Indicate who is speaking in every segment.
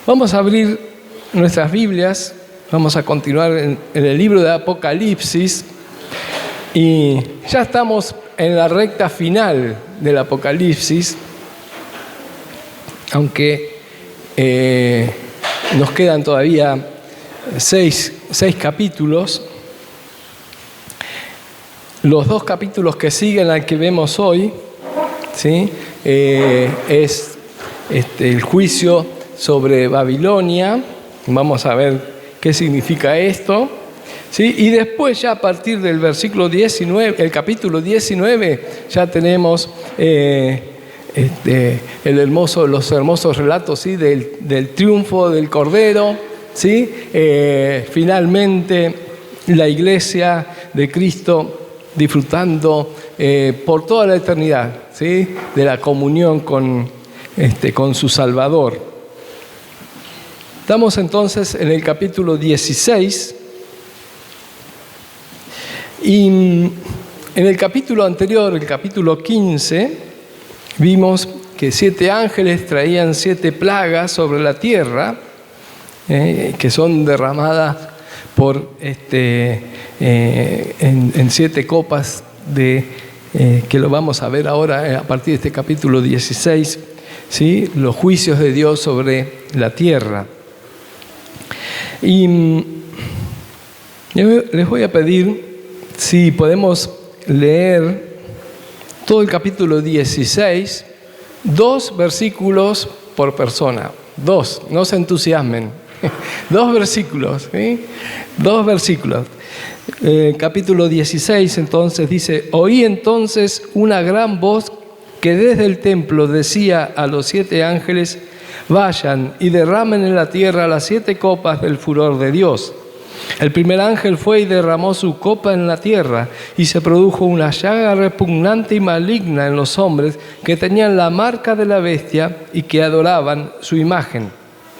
Speaker 1: Vamos a abrir nuestras Biblias, vamos a continuar en el libro de Apocalipsis y ya estamos en la recta final del Apocalipsis, aunque nos quedan todavía seis capítulos. Los dos capítulos que siguen al que vemos hoy, ¿sí? Es el juicio sobre Babilonia. Vamos a ver qué significa esto, ¿sí? Y después ya a partir del versículo 19, el capítulo 19, ya tenemos los hermosos relatos, ¿sí? del triunfo del Cordero, ¿sí? Finalmente la iglesia de Cristo disfrutando por toda la eternidad, ¿sí? de la comunión con su Salvador. Estamos entonces en el capítulo 16 y en el capítulo anterior, el capítulo 15, vimos que 7 ángeles traían 7 plagas sobre la tierra, que son derramadas por en 7 copas que lo vamos a ver ahora a partir de este capítulo 16, ¿sí? Los juicios de Dios sobre la tierra. Y les voy a pedir si podemos leer todo el capítulo 16, 2 versículos por persona. 2, no se entusiasmen. 2 versículos, ¿sí? 2 versículos. Capítulo 16 entonces dice: oí entonces una gran voz que desde el templo decía a los 7 ángeles: vayan y derramen en la tierra las 7 copas del furor de Dios. El primer ángel fue y derramó su copa en la tierra, y se produjo una llaga repugnante y maligna en los hombres que tenían la marca de la bestia y que adoraban su imagen.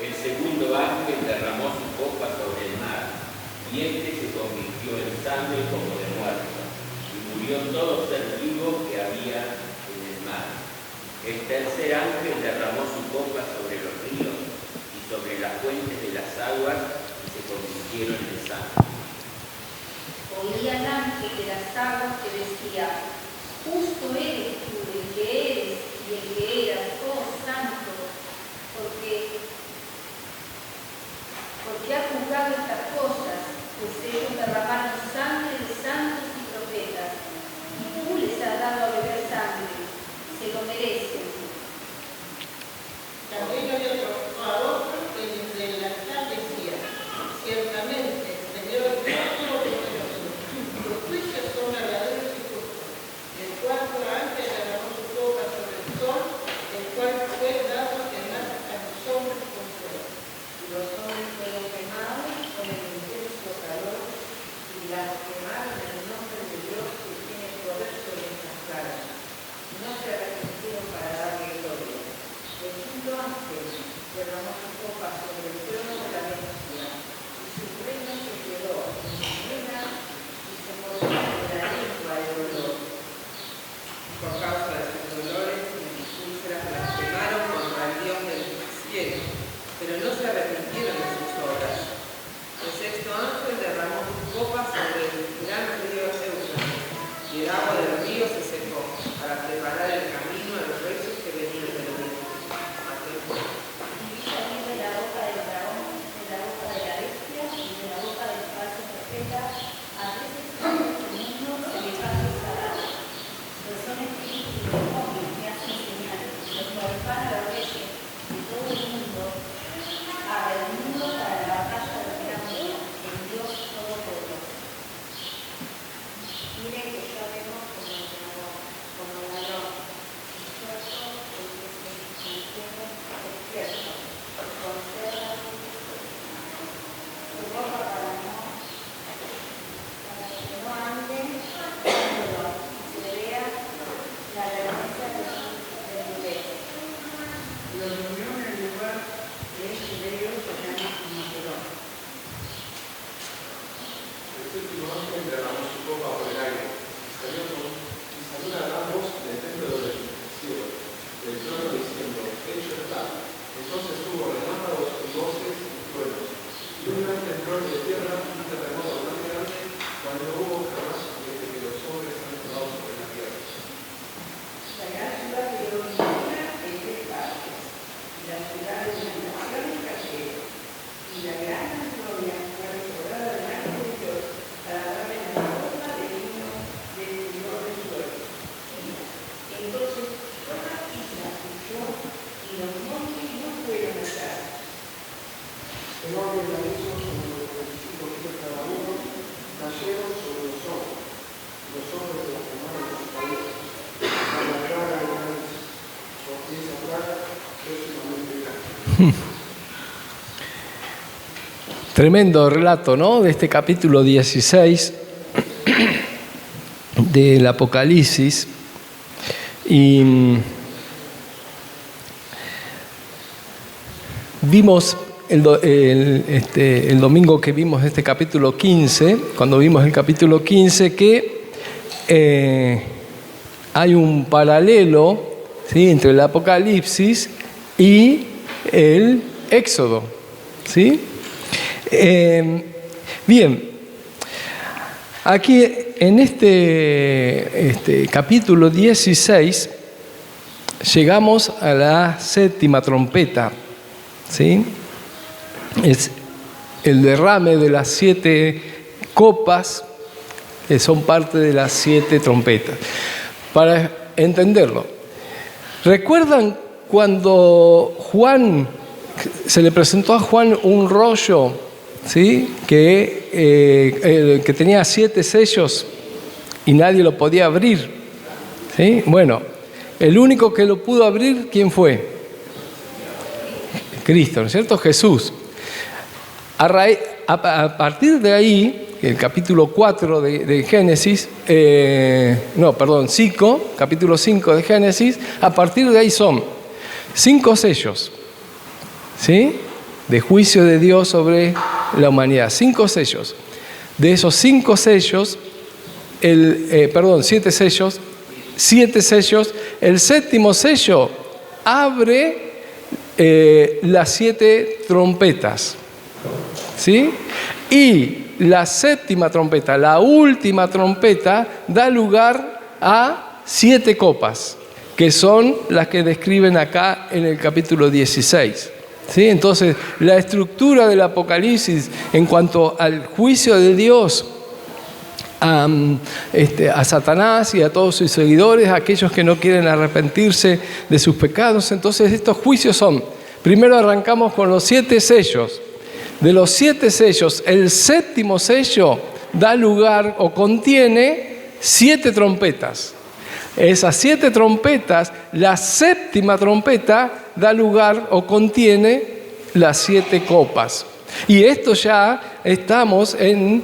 Speaker 2: El segundo ángel derramó su copa sobre el mar, y se convirtió en sangre como de muerto, y murió todo ser vivo que había en el mar. El tercer ángel derramó su copa sobre los ríos y sobre las fuentes de las aguas, y se convirtieron en sangre.
Speaker 3: Oí al ángel de las aguas que decía: justo eres tú el que eres y el que eras, oh santo, porque ha juzgado estas cosas, pues ellos derramaron sangre de santos y profetas, y tú les has dado a beber sangre, se lo merecen.
Speaker 4: También había otro que desde el altar decía: ciertamente, Señor, tus juicios son verdaderos y justos. El cuarto ángel derramó su copa sobre el sol, el cual fue dado a quemar a los hombres con fuego. Y los hombres fueron quemados con el intenso calor, y las quemaron en el nombre de Dios que tiene poder sobre estas plagas. No se arrepintieron para darle gloria. El quinto ángel derramó su copa sobre el trono de la bestia, y su reino se quedó en ruina, y se mordía de la lengua de dolor. Por causa de sus dolores, mis úlceras blasfemaron contra el Dios del cielo, pero no se arrepintieron de sus obras. El sexto ángel derramó su copa sobre el gran río Éufrates, y el agua del río se secó, para preparar el camino a los reyes que venían del oriente.
Speaker 3: Y salir de la boca del dragón, de la boca de la bestia y de la boca del falso profeta, a 3 espíritus del mundo semejantes a Adán. Pues son espíritus de demonios que hacen señales, los glorifican a los reyes de todo el mundo, para la batalla del gran día, el Dios Todopoderoso. Miren que ya vemos
Speaker 5: no hubo jamás desde que los hombres han estado sobre la tierra.
Speaker 6: La gran ciudad de Babilonia es de partes, y la ciudad de las naciones cayeron, y la gran gloria fue restaurada delante de Dios para darle la ropa de vino del Señor del suelo. Entonces toda la isla huyó y los montes no fueron hallados.
Speaker 5: El orden la hizo sobre los 25 pies cada uno, cayeron sobre los hombres de la semana de los países, a la plaga de maíz, porque esa plaga es sumamente grande.
Speaker 1: Tremendo relato, ¿no? De este capítulo 16 del Apocalipsis. Y vimos el domingo que vimos este capítulo 15, cuando vimos el capítulo 15, que hay un paralelo, ¿sí?, entre el Apocalipsis y el Éxodo, ¿sí? Bien, aquí en este capítulo 16 llegamos a la séptima trompeta, ¿sí? Es el derrame de las 7 copas que son parte de las 7 trompetas. Para entenderlo, ¿recuerdan cuando se le presentó a Juan un rollo, ¿sí?, que tenía 7 sellos y nadie lo podía abrir, ¿sí? Bueno, el único que lo pudo abrir, ¿quién fue? Cristo, ¿no es cierto? Jesús. A partir de ahí, el capítulo 4 de Génesis, 5, capítulo 5 de Génesis, a partir de ahí son 5 sellos, ¿sí?, de juicio de Dios sobre la humanidad. 5 sellos. De esos 5 sellos, 7 sellos, 7 sellos, el séptimo sello abre las 7 trompetas, ¿sí? Y la séptima trompeta, la última trompeta, da lugar a 7 copas, que son las que describen acá en el capítulo 16. ¿Sí? Entonces, la estructura del Apocalipsis en cuanto al juicio de Dios a Satanás y a todos sus seguidores, a aquellos que no quieren arrepentirse de sus pecados. Entonces, estos juicios son, primero arrancamos con los 7 sellos. De los 7 sellos, el séptimo sello da lugar o contiene 7 trompetas. Esas 7 trompetas, la séptima trompeta da lugar o contiene las 7 copas. Y esto ya estamos en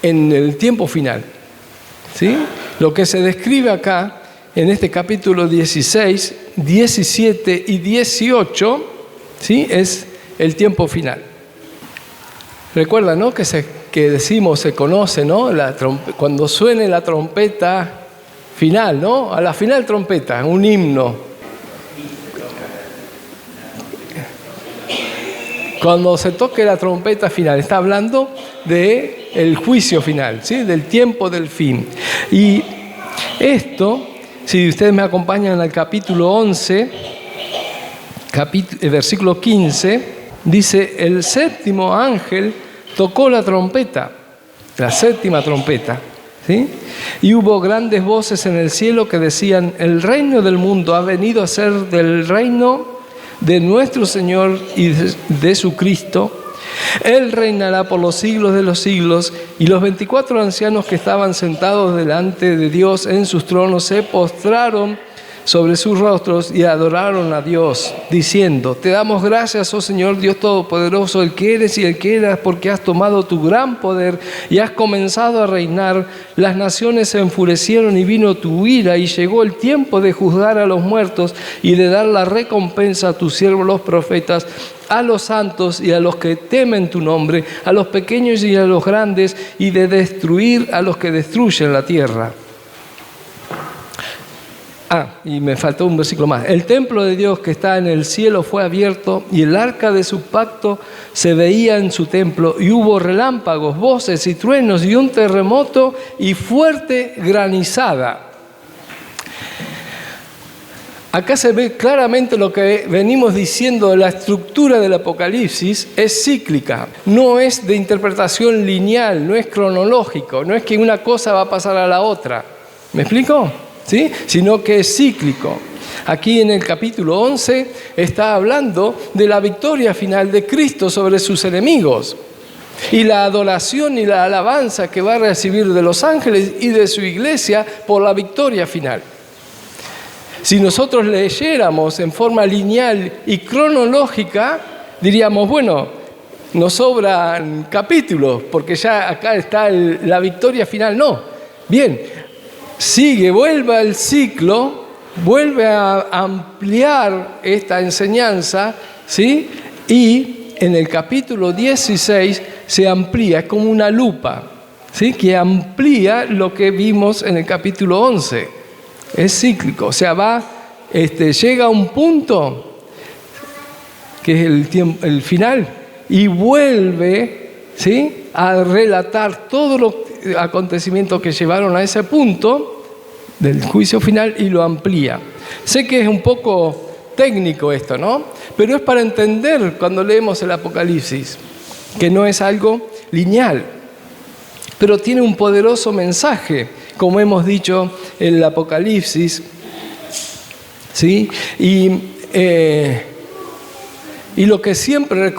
Speaker 1: el tiempo final, ¿sí? Lo que se describe acá en este capítulo 16, 17 y 18, ¿sí?, es el tiempo final. Recuerda, ¿no?, que decimos, se conoce, ¿no?, cuando suene la trompeta final, ¿no? A la final trompeta, un himno. Cuando se toque la trompeta final, está hablando del juicio final, ¿sí?, del tiempo del fin. Y esto, si ustedes me acompañan al capítulo 11, versículo 15, dice: el séptimo ángel tocó la trompeta, la séptima trompeta, ¿sí? Y hubo grandes voces en el cielo que decían: el reino del mundo ha venido a ser del reino de nuestro Señor y de su Cristo. Él reinará por los siglos de los siglos. Y los 24 ancianos que estaban sentados delante de Dios en sus tronos se postraron sobre sus rostros y adoraron a Dios, diciendo: te damos gracias, oh Señor Dios Todopoderoso, el que eres y el que eras, porque has tomado tu gran poder y has comenzado a reinar. Las naciones se enfurecieron y vino tu ira, y llegó el tiempo de juzgar a los muertos y de dar la recompensa a tus siervos los profetas, a los santos y a los que temen tu nombre, a los pequeños y a los grandes, y de destruir a los que destruyen la tierra. Y me faltó un versículo más. El templo de Dios que está en el cielo fue abierto y el arca de su pacto se veía en su templo y hubo relámpagos, voces y truenos y un terremoto y fuerte granizada. Acá se ve claramente lo que venimos diciendo de la estructura del Apocalipsis, es cíclica, no es de interpretación lineal, no es cronológico, no es que una cosa va a pasar a la otra. ¿Me explico? ¿Sí? Sino que es cíclico. Aquí en el capítulo 11 está hablando de la victoria final de Cristo sobre sus enemigos y la adoración y la alabanza que va a recibir de los ángeles y de su iglesia por la victoria final. Si nosotros leyéramos en forma lineal y cronológica, diríamos, bueno, nos sobran capítulos porque ya acá está la victoria final. No, bien, sigue, vuelve al ciclo, vuelve a ampliar esta enseñanza, ¿sí? Y en el capítulo 16 se amplía, es como una lupa, ¿sí? Que amplía lo que vimos en el capítulo 11. Es cíclico, o sea, llega a un punto que es el final y vuelve, ¿sí? A relatar todos los acontecimientos que llevaron a ese punto del juicio final y lo amplía. Sé que es un poco técnico esto, ¿no? Pero es para entender cuando leemos el Apocalipsis, que no es algo lineal, pero tiene un poderoso mensaje, como hemos dicho en el Apocalipsis, ¿sí? Y lo que siempre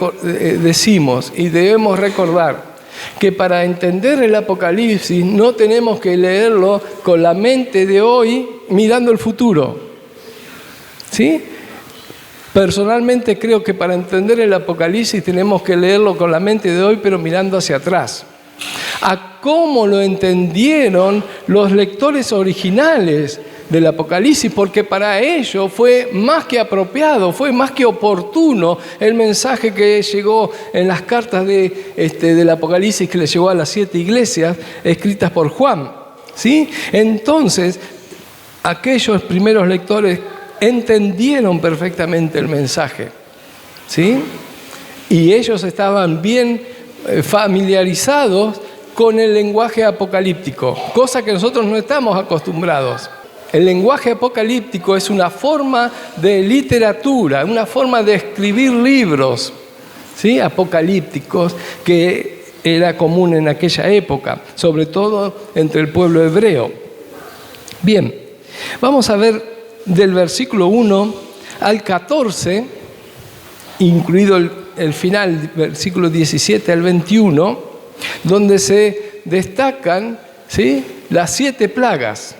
Speaker 1: decimos y debemos recordar, que para entender el Apocalipsis no tenemos que leerlo con la mente de hoy mirando el futuro, ¿sí? Personalmente creo que para entender el Apocalipsis tenemos que leerlo con la mente de hoy, pero mirando hacia atrás, a cómo lo entendieron los lectores originales del Apocalipsis, porque para ellos fue más que apropiado, fue más que oportuno el mensaje que llegó en las cartas del Apocalipsis que le llegó a las 7 iglesias escritas por Juan, ¿sí? Entonces, aquellos primeros lectores entendieron perfectamente el mensaje, ¿sí? Y ellos estaban bien familiarizados con el lenguaje apocalíptico, cosa que nosotros no estamos acostumbrados. El lenguaje apocalíptico es una forma de literatura, una forma de escribir libros, ¿sí? Apocalípticos, que era común en aquella época, sobre todo entre el pueblo hebreo. Bien, vamos a ver del versículo 1 al 14, incluido el final, versículo 17 al 21, donde se destacan, ¿sí? Las 7 plagas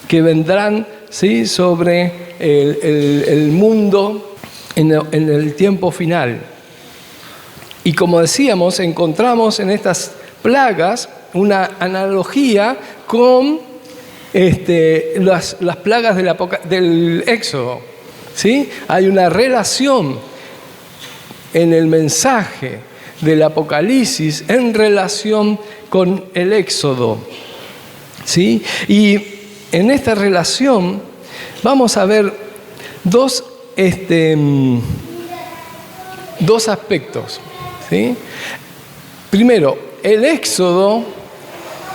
Speaker 1: que vendrán, ¿sí? Sobre el mundo en el tiempo final. Y como decíamos, encontramos en estas plagas una analogía con las plagas del Éxodo, ¿sí? Hay una relación en el mensaje del Apocalipsis en relación con el Éxodo, ¿sí? Y en esta relación vamos a ver dos aspectos, ¿sí? Primero, el Éxodo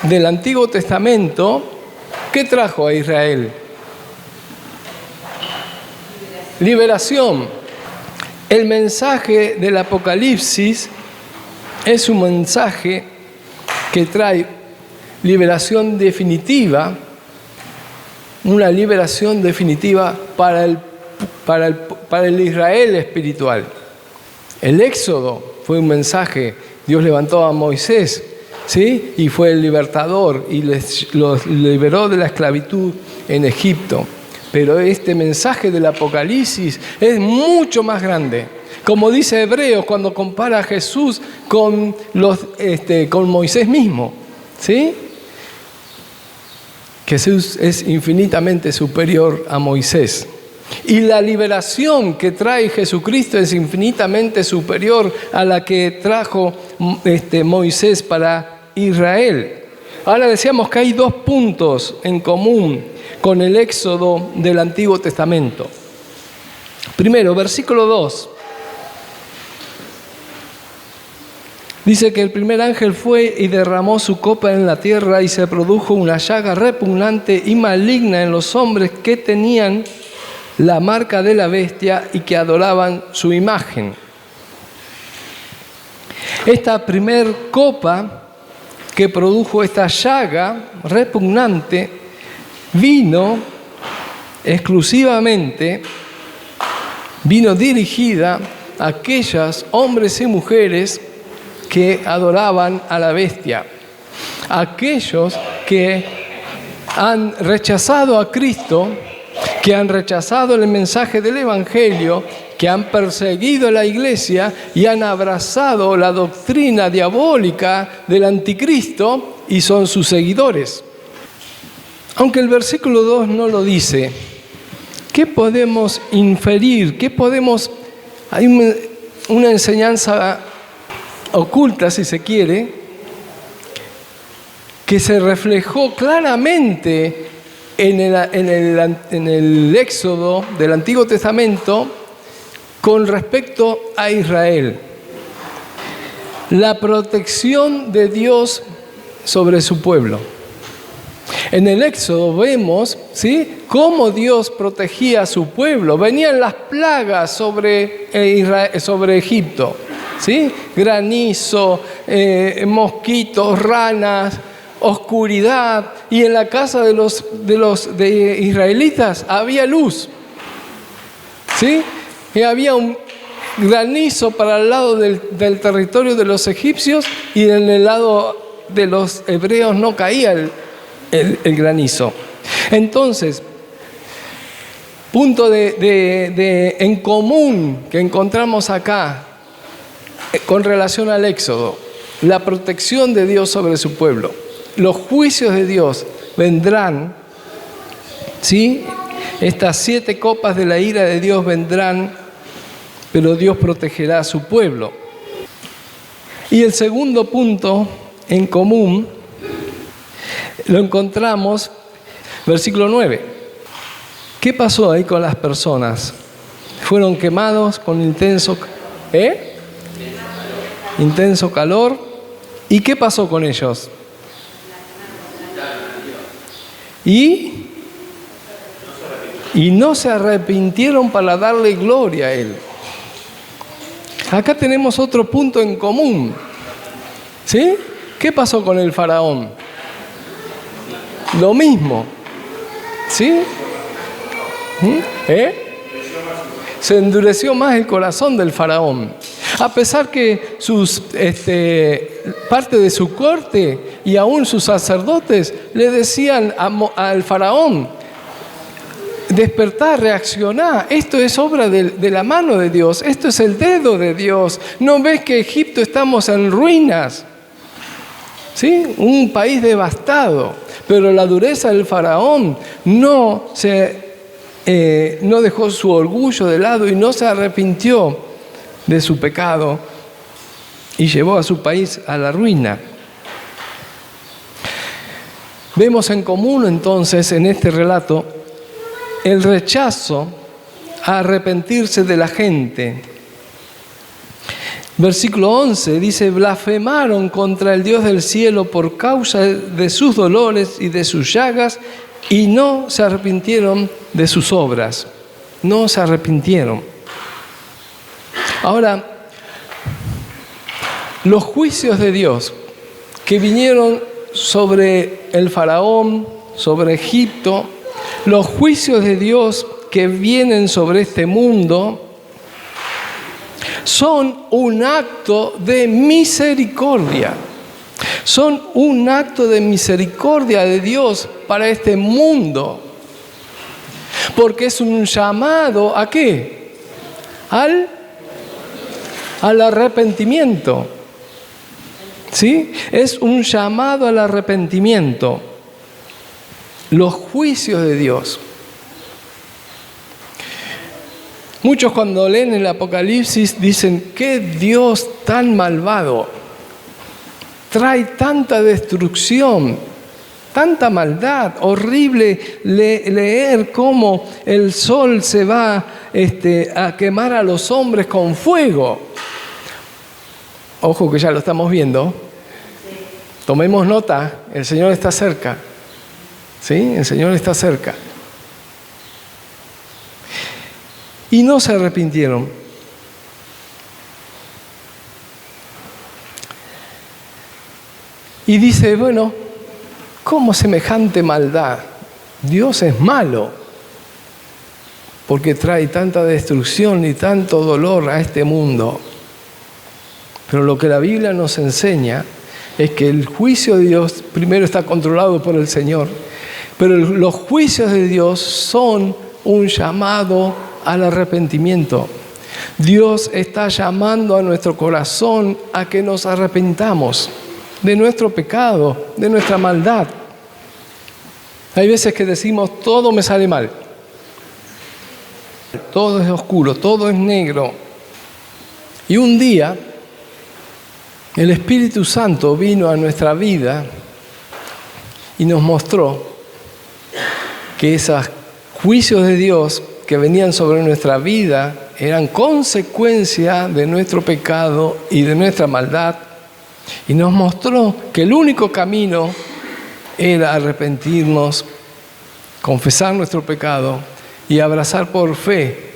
Speaker 1: del Antiguo Testamento, ¿qué trajo a Israel? Liberación. El mensaje del Apocalipsis es un mensaje que trae liberación definitiva, una liberación definitiva para el Israel espiritual. El Éxodo fue un mensaje, Dios levantó a Moisés, ¿sí? Y fue el libertador y los liberó de la esclavitud en Egipto. Pero este mensaje del Apocalipsis es mucho más grande. Como dice Hebreos cuando compara a Jesús con Moisés mismo, ¿sí? Jesús es infinitamente superior a Moisés. Y la liberación que trae Jesucristo es infinitamente superior a la que trajo Moisés para Israel. Ahora decíamos que hay 2 puntos en común con el éxodo del Antiguo Testamento. Primero, versículo 2. Dice que el primer ángel fue y derramó su copa en la tierra y se produjo una llaga repugnante y maligna en los hombres que tenían la marca de la bestia y que adoraban su imagen. Esta primer copa que produjo esta llaga repugnante vino dirigida a aquellos hombres y mujeres que adoraban a la bestia, aquellos que han rechazado a Cristo, que han rechazado el mensaje del Evangelio, que han perseguido a la iglesia y han abrazado la doctrina diabólica del anticristo y son sus seguidores. Aunque el versículo 2 no lo dice, ¿qué podemos inferir? Hay una enseñanza oculta, si se quiere, que se reflejó claramente en el Éxodo del Antiguo Testamento con respecto a Israel. La protección de Dios sobre su pueblo. En el Éxodo vemos, ¿sí?, cómo Dios protegía a su pueblo. Venían las plagas sobre Egipto, ¿sí? Granizo, mosquitos, ranas, oscuridad. Y en la casa de los israelitas había luz, ¿sí? Y había un granizo para el lado del territorio de los egipcios y en el lado de los hebreos no caía el granizo. Entonces, punto en común que encontramos acá con relación al Éxodo: la protección de Dios sobre su pueblo. Los juicios de Dios vendrán, ¿sí? Estas 7 copas de la ira de Dios vendrán, pero Dios protegerá a su pueblo. Y el segundo punto en común lo encontramos, versículo 9. ¿Qué pasó ahí con las personas? Fueron quemados con intenso calor. ¿Y qué pasó con ellos? Y no se arrepintieron para darle gloria a Él. Acá tenemos otro punto en común, ¿sí? ¿Qué pasó con el faraón? Lo mismo, ¿sí? Se endureció más el corazón del faraón. A pesar que parte de su corte y aún sus sacerdotes le decían al faraón: despertá, reaccioná, esto es obra de la mano de Dios, esto es el dedo de Dios. ¿No ves que Egipto estamos en ruinas? ¿Sí? Un país devastado. Pero la dureza del faraón no dejó su orgullo de lado y no se arrepintió de su pecado y llevó a su país a la ruina. Vemos en común entonces en este relato el rechazo a arrepentirse de la gente. Versículo 11 dice: blasfemaron contra el Dios del cielo por causa de sus dolores y de sus llagas, y no se arrepintieron de sus obras. No se arrepintieron. Ahora, los juicios de Dios que vinieron sobre el faraón, sobre Egipto, los juicios de Dios que vienen sobre este mundo, son un acto de misericordia. Son un acto de misericordia de Dios para este mundo. Porque es un llamado ¿a qué? Al arrepentimiento. ¿Sí? Es un llamado al arrepentimiento. Los juicios de Dios. Muchos cuando leen el Apocalipsis dicen: ¿qué Dios tan malvado? Trae tanta destrucción, tanta maldad, horrible leer cómo el sol se va a quemar a los hombres con fuego. Ojo que ya lo estamos viendo. Tomemos nota, el Señor está cerca. ¿Sí? El Señor está cerca. Y no se arrepintieron. Y dice, bueno, ¿cómo semejante maldad? Dios es malo, porque trae tanta destrucción y tanto dolor a este mundo. Pero lo que la Biblia nos enseña es que el juicio de Dios primero está controlado por el Señor, pero los juicios de Dios son un llamado al arrepentimiento. Dios está llamando a nuestro corazón a que nos arrepentamos de nuestro pecado, de nuestra maldad. Hay veces que decimos, todo me sale mal, todo es oscuro, todo es negro. Y un día, el Espíritu Santo vino a nuestra vida y nos mostró que esos juicios de Dios que venían sobre nuestra vida eran consecuencia de nuestro pecado y de nuestra maldad. Y nos mostró que el único camino era arrepentirnos, confesar nuestro pecado y abrazar por fe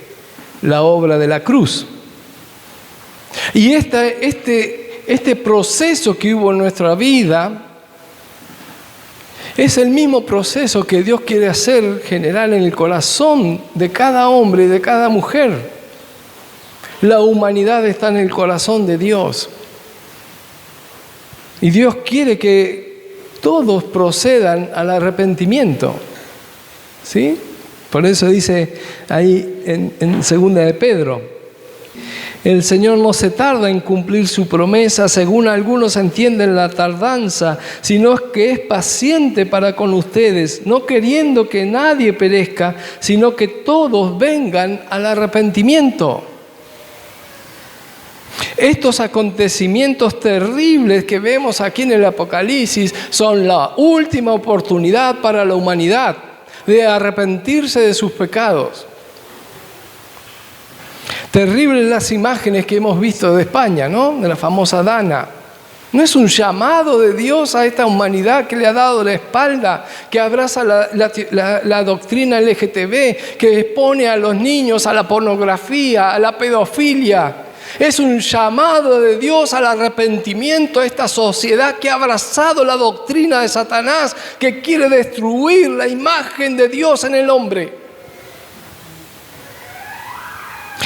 Speaker 1: la obra de la cruz. Y este proceso que hubo en nuestra vida es el mismo proceso que Dios quiere hacer general en el corazón de cada hombre y de cada mujer. La humanidad está en el corazón de Dios. Y Dios quiere que todos procedan al arrepentimiento. ¿Sí? Por eso dice ahí en segunda de Pedro, el Señor no se tarda en cumplir su promesa, según algunos entienden la tardanza, sino que es paciente para con ustedes, no queriendo que nadie perezca, sino que todos vengan al arrepentimiento. Estos acontecimientos terribles que vemos aquí en el Apocalipsis son la última oportunidad para la humanidad de arrepentirse de sus pecados. Terribles las imágenes que hemos visto de España, ¿no? De la famosa Dana. ¿No es un llamado de Dios a esta humanidad que le ha dado la espalda, que abraza la doctrina LGTB, que expone a los niños a la pornografía, a la pedofilia? Es un llamado de Dios al arrepentimiento a esta sociedad que ha abrazado la doctrina de Satanás, que quiere destruir la imagen de Dios en el hombre.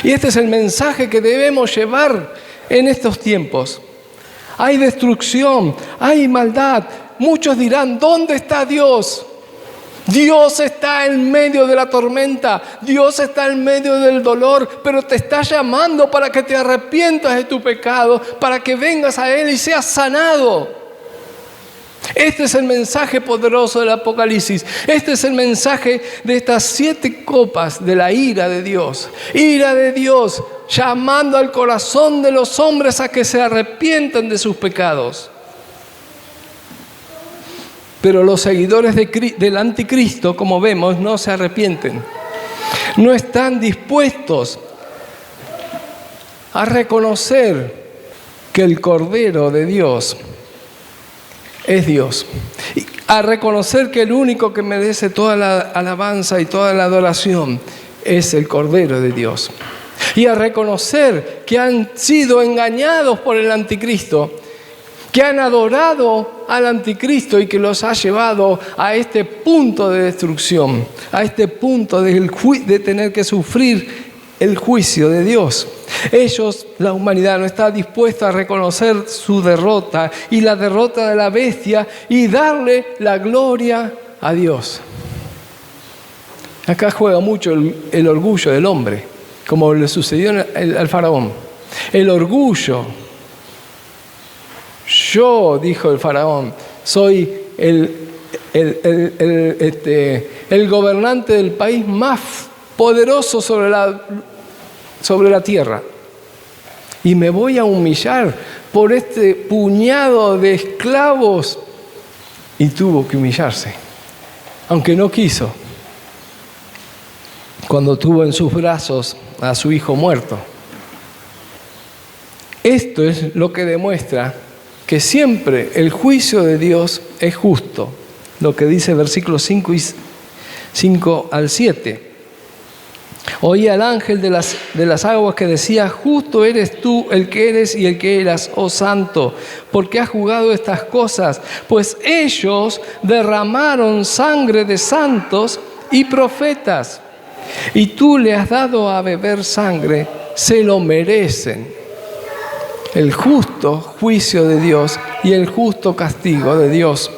Speaker 1: Y este es el mensaje que debemos llevar en estos tiempos. Hay destrucción, hay maldad. Muchos dirán, ¿dónde está Dios? Dios está en medio de la tormenta, Dios está en medio del dolor, pero te está llamando para que te arrepientas de tu pecado, para que vengas a Él y seas sanado. Este es el mensaje poderoso del Apocalipsis. Este es el mensaje de estas 7 copas de la ira de Dios. Ira de Dios llamando al corazón de los hombres a que se arrepientan de sus pecados. Pero los seguidores del anticristo, como vemos, no se arrepienten. No están dispuestos a reconocer que el Cordero de Dios es Dios. A reconocer que el único que merece toda la alabanza y toda la adoración es el Cordero de Dios. Y a reconocer que han sido engañados por el anticristo, que han adorado al anticristo y que los ha llevado a este punto de destrucción, a este punto de tener que sufrir el juicio de Dios. Ellos, la humanidad, no está dispuesta a reconocer su derrota y la derrota de la bestia y darle la gloria a Dios. Acá juega mucho el orgullo del hombre, como le sucedió al faraón. El orgullo. Yo, dijo el faraón, soy el gobernante del país más poderoso sobre la tierra. Y me voy a humillar por este puñado de esclavos y tuvo que humillarse, aunque no quiso, cuando tuvo en sus brazos a su hijo muerto. Esto es lo que demuestra que siempre el juicio de Dios es justo, lo que dice versículos 5 al 7. Oí al ángel de las aguas que decía: justo eres tú el que eres y el que eras, oh santo, porque has juzgado estas cosas, pues ellos derramaron sangre de santos y profetas, y tú le has dado a beber sangre, se lo merecen. El justo juicio de Dios y el justo castigo de Dios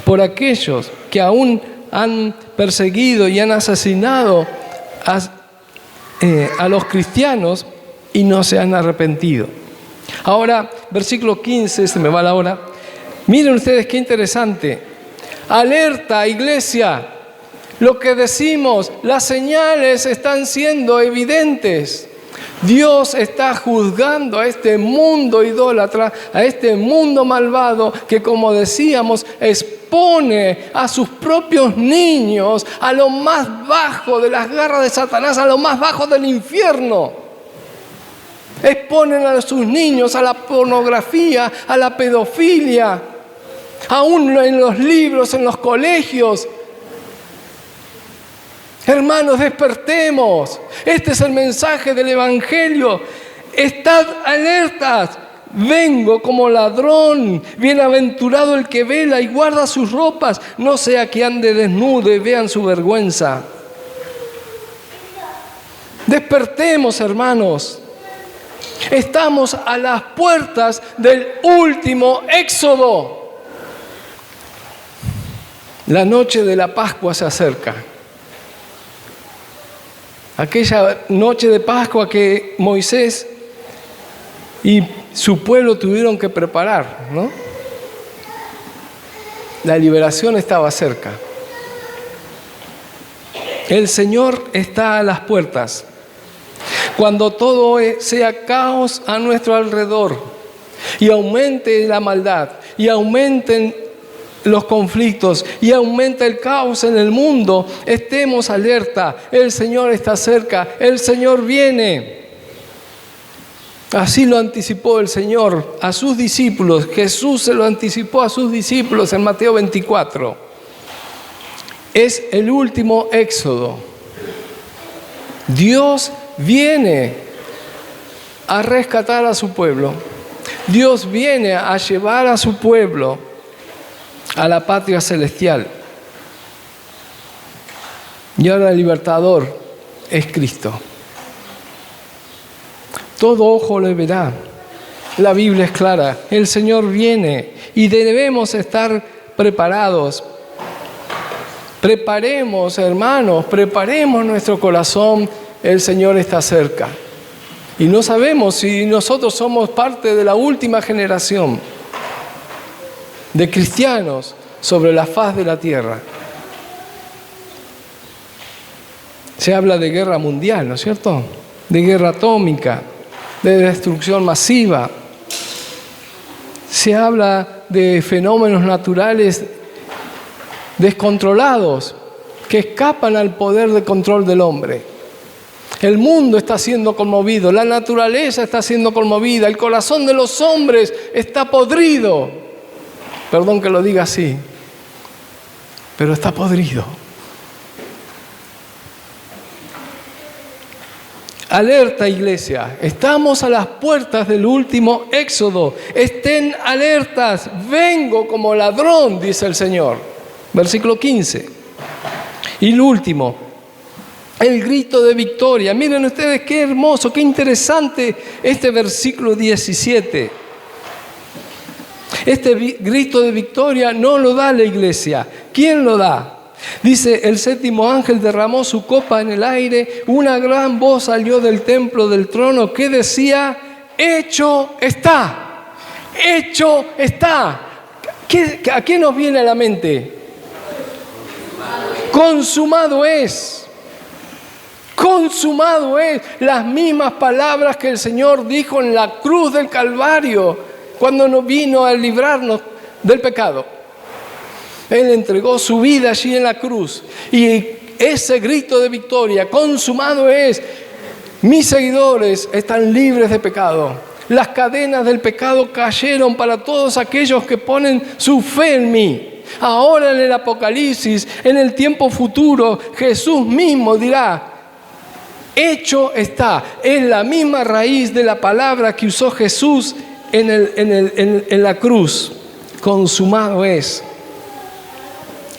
Speaker 1: por aquellos que aún han perseguido y han asesinado a los cristianos y no se han arrepentido. Ahora, versículo 15, se me va la hora. Miren ustedes qué interesante. Alerta, iglesia. Lo que decimos, las señales están siendo evidentes. Dios está juzgando a este mundo idólatra, a este mundo malvado que, como decíamos, expone a sus propios niños a lo más bajo de las garras de Satanás, a lo más bajo del infierno. Exponen a sus niños a la pornografía, a la pedofilia, aún en los libros, en los colegios. Hermanos, despertemos. Este es el mensaje del Evangelio. Estad alertas. Vengo como ladrón. Bienaventurado el que vela y guarda sus ropas, no sea que ande desnudo y vean su vergüenza. Despertemos, hermanos. Estamos a las puertas del último éxodo. La noche de la Pascua se acerca. Aquella noche de Pascua que Moisés y su pueblo tuvieron que preparar, ¿no? La liberación estaba cerca. El Señor está a las puertas. Cuando todo sea caos a nuestro alrededor y aumente la maldad y aumenten los conflictos y aumenta el caos en el mundo, estemos alerta. El Señor está cerca, el Señor viene. Así lo anticipó el Señor a sus discípulos. Jesús se lo anticipó a sus discípulos en Mateo 24. Es el último éxodo. Dios viene a rescatar a su pueblo. Dios viene a llevar a su pueblo a la patria celestial. Y ahora el libertador es Cristo. Todo ojo le verá. La Biblia es clara. El Señor viene y debemos estar preparados. Preparemos, hermanos, preparemos nuestro corazón. El Señor está cerca. Y no sabemos si nosotros somos parte de la última generación de cristianos sobre la faz de la tierra. Se habla de guerra mundial, ¿no es cierto? De guerra atómica, de destrucción masiva. Se habla de fenómenos naturales descontrolados que escapan al poder de control del hombre. El mundo está siendo conmovido, la naturaleza está siendo conmovida, el corazón de los hombres está podrido. Perdón que lo diga así, pero está podrido. Alerta, iglesia, estamos a las puertas del último éxodo. Estén alertas, vengo como ladrón, dice el Señor. Versículo 15. Y lo último, el grito de victoria. Miren ustedes qué hermoso, qué interesante este versículo 17. Este grito de victoria no lo da la iglesia. ¿Quién lo da? Dice: el séptimo ángel derramó su copa en el aire, una gran voz salió del templo del trono que decía: hecho está, hecho está. ¿A qué nos viene a la mente? Consumado es. Consumado es. Las mismas palabras que el Señor dijo en la cruz del Calvario cuando nos vino a librarnos del pecado. Él entregó su vida allí en la cruz. Y ese grito de victoria, consumado es, mis seguidores están libres de pecado. Las cadenas del pecado cayeron para todos aquellos que ponen su fe en mí. Ahora en el Apocalipsis, en el tiempo futuro, Jesús mismo dirá, hecho está. Es la misma raíz de la palabra que usó Jesús en la cruz. Consumado es.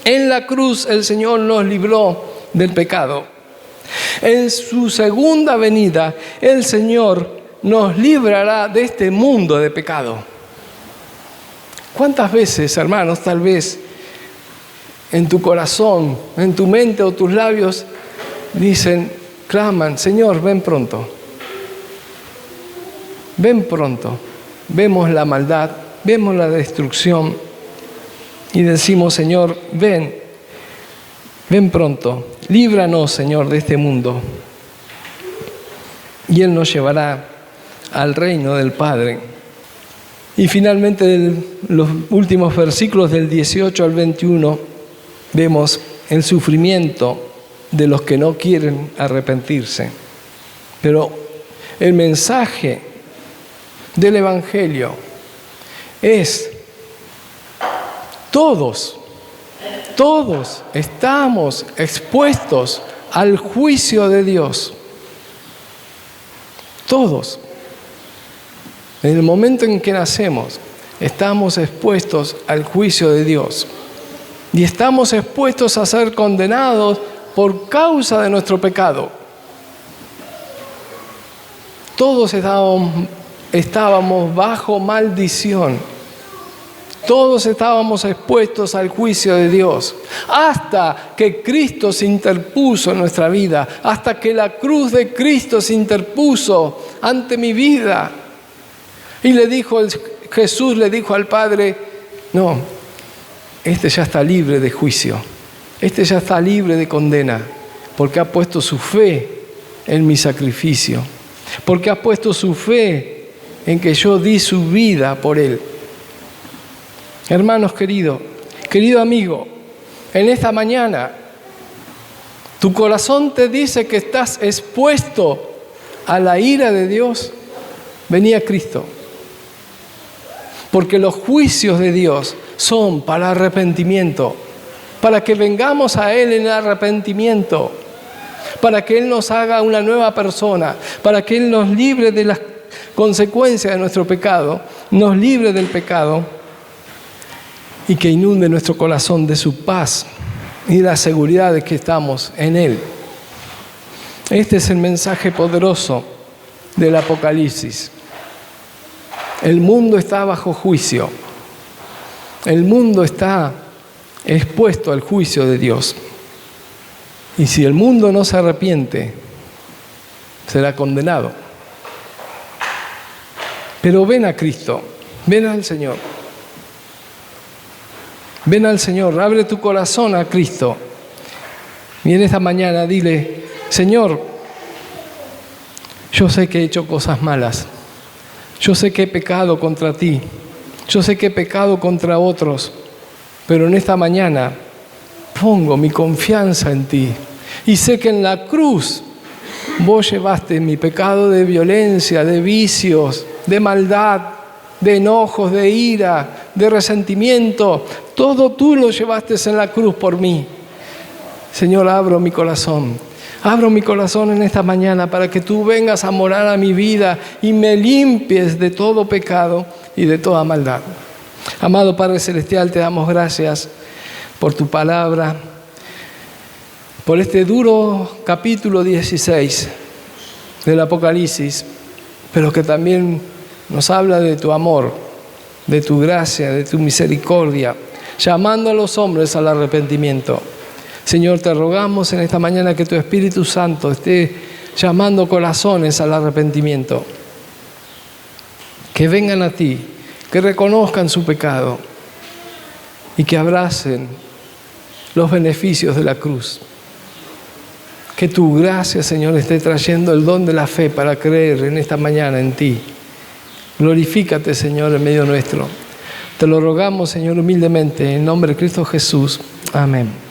Speaker 1: En la cruz el Señor nos libró del pecado. En su segunda venida, el Señor nos librará de este mundo de pecado. ¿Cuántas veces, hermanos, tal vez en tu corazón, en tu mente o tus labios dicen, claman, Señor, ven pronto? Ven pronto. Vemos la maldad, vemos la destrucción y decimos, Señor, ven pronto. Líbranos, Señor, de este mundo. Y Él nos llevará al reino del Padre. Y finalmente, en los últimos versículos del 18 al 21, vemos el sufrimiento de los que no quieren arrepentirse. Pero el mensaje del Evangelio es: todos estamos expuestos al juicio de Dios. Todos. En el momento en que nacemos, estamos expuestos al juicio de Dios. Y estamos expuestos a ser condenados por causa de nuestro pecado. Todos estábamos bajo maldición. Todos estábamos expuestos al juicio de Dios. Hasta que Cristo se interpuso en nuestra vida. Hasta que la cruz de Cristo se interpuso ante mi vida. Y Jesús le dijo al Padre, no, este ya está libre de juicio. Este ya está libre de condena. Porque ha puesto su fe en mi sacrificio. Porque ha puesto su fe en que yo di su vida por Él. Hermanos querido amigo, en esta mañana tu corazón te dice que estás expuesto a la ira de Dios. Vení a Cristo. Porque los juicios de Dios son para arrepentimiento, para que vengamos a Él en arrepentimiento, para que Él nos haga una nueva persona, para que Él nos libre de las consecuencias de nuestro pecado, nos libre del pecado y que inunde nuestro corazón de su paz y la seguridad de que estamos en Él. Este es el mensaje poderoso del Apocalipsis. El mundo está bajo juicio. El mundo está expuesto al juicio de Dios. Y si el mundo no se arrepiente, será condenado. Pero ven a Cristo, ven al Señor. Ven al Señor, abre tu corazón a Cristo. Y en esta mañana dile, Señor, yo sé que he hecho cosas malas. Yo sé que he pecado contra ti. Yo sé que he pecado contra otros. Pero en esta mañana pongo mi confianza en ti. Y sé que en la cruz vos llevaste mi pecado de violencia, de vicios, de maldad, de enojos, de ira, de resentimiento. Todo tú lo llevaste en la cruz por mí. Señor, abro mi corazón. Abro mi corazón en esta mañana para que tú vengas a morar a mi vida y me limpies de todo pecado y de toda maldad. Amado Padre Celestial, te damos gracias por tu palabra, por este duro capítulo 16 del Apocalipsis, pero que también nos habla de tu amor, de tu gracia, de tu misericordia, llamando a los hombres al arrepentimiento. Señor, te rogamos en esta mañana que tu Espíritu Santo esté llamando corazones al arrepentimiento. Que vengan a ti, que reconozcan su pecado y que abracen los beneficios de la cruz. Que tu gracia, Señor, esté trayendo el don de la fe para creer en esta mañana en ti. Glorifícate, Señor, en medio nuestro. Te lo rogamos, Señor, humildemente, en nombre de Cristo Jesús. Amén.